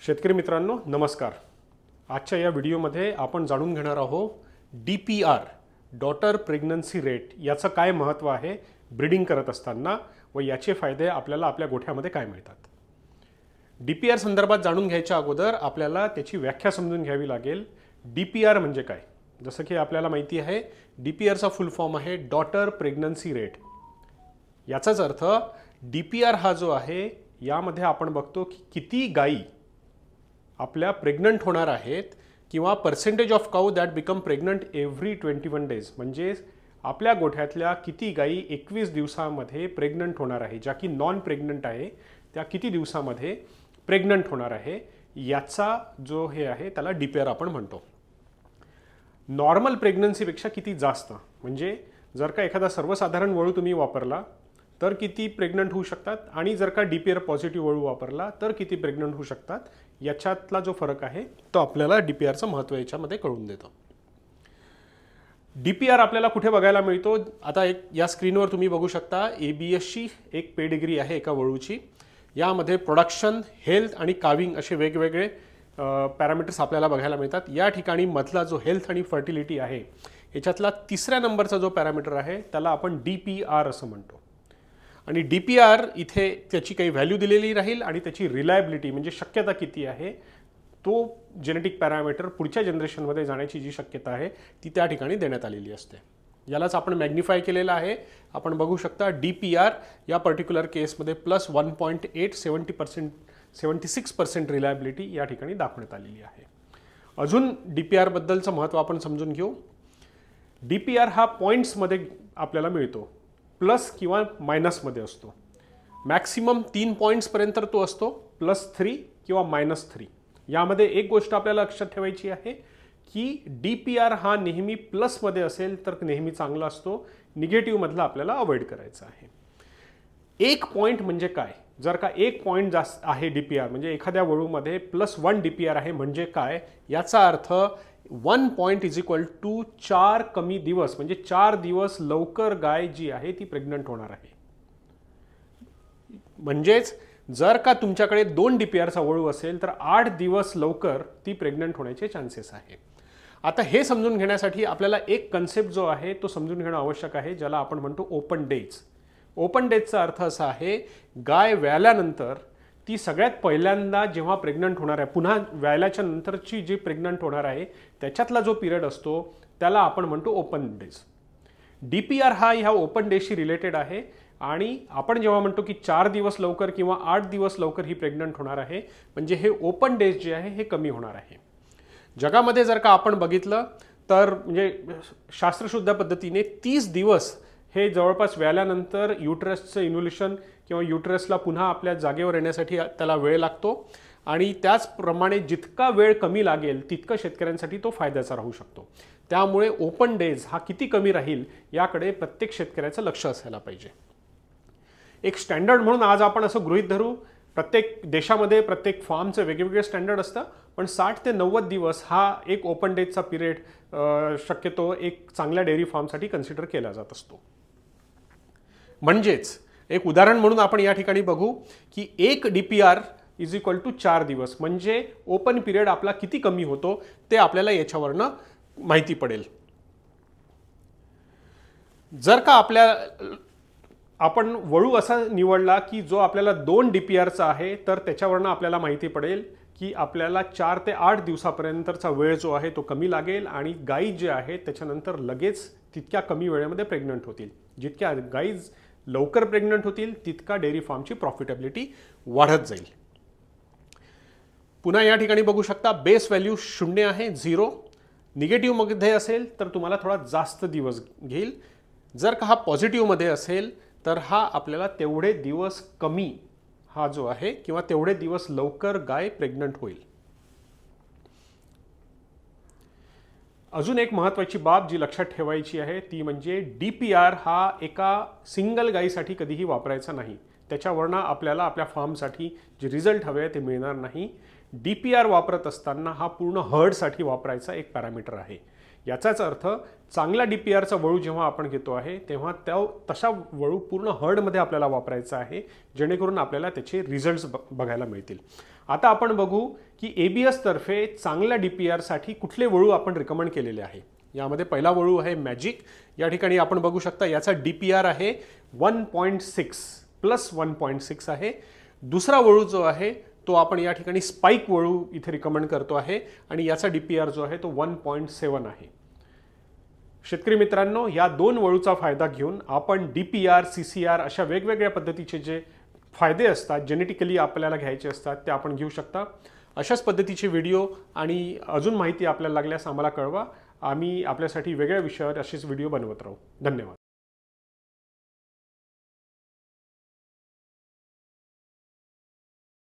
शेतकरी मित्रांनो नमस्कार। आजच्या या व्हिडिओमध्ये आपण जाणून घेणार आहोत DPR डॉटर प्रेग्नन्सी रेट याचं काय महत्त्व आहे ब्रीडिंग करत असताना व याचे फायदे आपल्याला आपल्या गोठ्यामध्ये काय मिळतात। DPR संदर्भात जाणून घ्यायच्या अगोदर आपल्याला त्याची व्याख्या समजून घ्यावी लागेल। DPR म्हणजे काय? जसं की आपल्याला माहिती आहे DPRचा फुल फॉर्म आहे डॉटर प्रेग्नन्सी रेट। याचाच अर्थ DPR हा जो आहे यामध्ये आपण बघतो की किती गायी आपल्या प्रेग्नंट होणार आहेत किंवा percentage of cow that become pregnant every 21 days, म्हणजे आपल्या गोठ्यातल्या किती गायी 21 दिवसामध्ये प्रेग्नंट होणार आहे, ज्या की नॉन प्रेग्नंट आहे त्या किती दिवसामध्ये प्रेग्नंट होणार आहे याचा जो हे आहे त्याला DPR आपण म्हणतो। नॉर्मल प्रेग्नन्सीपेक्षा किती जास्त, म्हणजे जर का एखादा सर्वसाधारण वळू तुम्ही वापरला तर किती प्रेग्नंट होऊ शकतात आणि जर का DPR पॉझिटिव्ह वळू वापरला तर किती प्रेग्नंट होऊ शकतात याच्यातला जो फरक आहे तो आपल्याला DPRचं महत्त्व याच्यामध्ये कळून देतो। DPR आपल्याला कुठे बघायला मिळतो? आता एक या स्क्रीनवर तुम्ही बघू शकता ABSची एक पेडिग्री आहे एका वळूची। यामध्ये प्रोडक्शन, हेल्थ आणि काविंग असे वेगवेगळे पॅरामीटर्स आपल्याला बघायला मिळतात। या ठिकाणी मधला जो हेल्थ आणि फर्टिलिटी आहे याच्यातला तिसऱ्या नंबरचा जो पॅरामीटर आहे त्याला आपण DPR असं म्हणतो। आणि DPR इथे त्याची काही व्हॅल्यू दिलेली राहील आणि त्याची रिलायबिलिटी म्हणजे शक्यता किती आहे तो जेनेटिक पॅरामीटर पुढच्या जनरेशनमध्ये जाण्याची जी शक्यता आहे ती त्या ठिकाणी देण्यात आलेली असते। यालाच आपण मॅग्निफाय केलेलं आहे। आपण बघू शकता DPR या पर्टिक्युलर केसमध्ये +1.8 76% रिलायबिलिटी या ठिकाणी दाखवण्यात आलेली आहे। अजून DPR बद्दलचं महत्त्व आपण समजून घेऊ। DPR हा पॉईंट्समध्ये आपल्याला मिळतो, प्लस किंवा मायनसमध्ये असतो। मॅक्सिमम 3 पॉईंट्सपर्यंत तो असतो, +3 किंवा -3। यामध्ये एक गोष्ट आपल्याला लक्षात ठेवायची आहे की DPR हा नेहमी प्लसमध्ये असेल तर नेहमी चांगला असतो, निगेटिव्हमधला आपल्याला अवॉइड करायचा आहे। 1 पॉईंट म्हणजे काय? जर का 1 पॉईंट जास्त आहे DPR म्हणजे एखाद्या वळूमध्ये +1 DPR आहे म्हणजे काय? याचा अर्थ 1 पॉइंट इज इक्वल टू 4 कमी दिवस, म्हणजे 4 दिवस लवकर गाय जी आहे ती प्रेग्नंट होणार आहे। म्हणजेच जर का तुमच्याकडे 2 DPRचा वळू असेल तर 8 दिवस लवकर ती प्रेग्नंट होण्याचे चान्सेस आहे। आता हे समजून घेण्यासाठी आपल्याला एक कन्सेप्ट जो आहे तो समजून घेणं आवश्यक आहे, ज्याला आपण म्हणतो ओपन डेज। ओपन डेजचा अर्थ असा आहे गाय व्याल्यानंतर ती सगळ्यात पहिल्यांदा जेव्हा प्रेग्नंट होणार आहे, पुन्हा व्याल्याच्या नंतरची जी प्रेग्नंट होणार आहे त्याच्यातला जो पिरियड असतो त्याला आपण म्हणतो ओपन डेज। DPR हा ह्या ओपन डेजशी रिलेटेड आहे आणि आपण जेव्हा म्हणतो की 4 दिवस लवकर किंवा 8 दिवस लवकर ही प्रेग्नंट होणार आहे म्हणजे हे ओपन डेज जे आहे हे कमी होणार आहे। जगामध्ये जर का आपण बघितलं तर म्हणजे शास्त्रशुद्ध पद्धतीने 30 दिवस हे जवळपास व्याल्यानंतर युटरसचं इन्व्होल्यूशन किंवा युटरसला पुन्हा आपल्या जागेवर येण्यासाठी त्याला वेळ लागतो आणि त्याचप्रमाणे जितका वेळ कमी लागेल तितकं शेतकऱ्यांसाठी तो फायद्याचा राहू शकतो। त्यामुळे ओपन डेज हा किती कमी राहील याकडे प्रत्येक शेतकऱ्याचं लक्ष असायला पाहिजे। एक स्टँडर्ड म्हणून आज आपण असं गृहीत धरू, प्रत्येक देशामध्ये प्रत्येक फार्मचे वेगवेगळे स्टँडर्ड असतं, पण 60 ते 90 दिवस हा एक ओपन डेजचा पिरियड शक्यतो एक चांगल्या डेअरी फार्मसाठी कन्सिडर केला जात असतो। म्हणजेच एक उदाहरण म्हणून आपण या ठिकाणी बघू की 1 DPR इज इक्वल टू 4 दिवस, म्हणजे ओपन पिरियड आपला किती कमी होतो ते आपल्याला याच्यावरनं माहिती पडेल। जर का आपण वळू असा निवडला की जो आपल्याला 2 DPRचा आहे तर त्याच्यावरनं आपल्याला माहिती पडेल की आपल्याला 4 ते 8 दिवसापर्यंतचा वेळ जो आहे तो कमी लागेल आणि गायी जे आहेत त्याच्यानंतर लगेच तितक्या कमी वेळेमध्ये प्रेग्नंट होतील। जितक्या गायी लवकर प्रेग्नंट होतील तितका डेअरी फार्मची प्रॉफिटेबिलिटी वाढत जाईल। पुन्हा या ठिकाणी बघू शकता बेस व्हॅल्यू 0 आहे, 0। निगेटिव्हमध्ये असेल तर तुम्हाला थोडा जास्त दिवस घेईल, जर का हा पॉझिटिव्हमध्ये असेल तर हा आपल्याला तेवढे दिवस कमी हा जो आहे किंवा तेवढे दिवस लवकर गाय प्रेग्नंट होईल। अजून एक महत्त्वाची बाब जी लक्षात ठेवायची आहे ती म्हणजे DPR हा एका सिंगल गायीसाठी कधीही वापरायचा नाही। त्याच्यावरनं आपल्याला आपल्या फार्मसाठी जे रिझल्ट हवे ते मिळणार नाही। DPR वापरत असताना हा पूर्ण हर्डसाठी वापरायचा एक पॅरामीटर आहे। याचाच अर्थ चांगला DPRचा वळू जेव्हा आपण घेतो आहे तेव्हा तसा वळू पूर्ण हर्डमध्ये आपल्याला वापरायचा आहे, जेणेकरून आपल्याला त्याचे रिझल्ट्स बघायला मिळतील. आता आपण बघू की ABS तर्फे चांगल्या DPRसाठी कुठले वळू आपण रिकमेंड केलेले आहे. यामध्ये पहिला वळू आहे मॅजिक. या ठिकाणी आपण बघू शकता याचा DPR आहे 1.6 प्लस 1.6 आहे. दुसरा वळू जो आहे तो आपण या ठिकाणी स्पाइक वळू इथे रिकमेंड करतो आहे आणि याचा DPR जो आहे तो 1.7 आहे. शेतकरी मित्रांनो, या दोन वळूचा फायदा घेऊन आपण DPR, CCR अशा वेगवेगळ्या पद्धतीचे जे फायदे असतात, जेनेटिकली आपल्याला घ्यायचे असतात, ते आपण घेऊ शकता. अशाच पद्धतीचे व्हिडिओ आणि अजून माहिती आपल्याला लागल्यास आम्हाला कळवा. आम्ही आपल्यासाठी वेगळ्या विषयावर असेच व्हिडिओ बनवत राहू. धन्यवाद.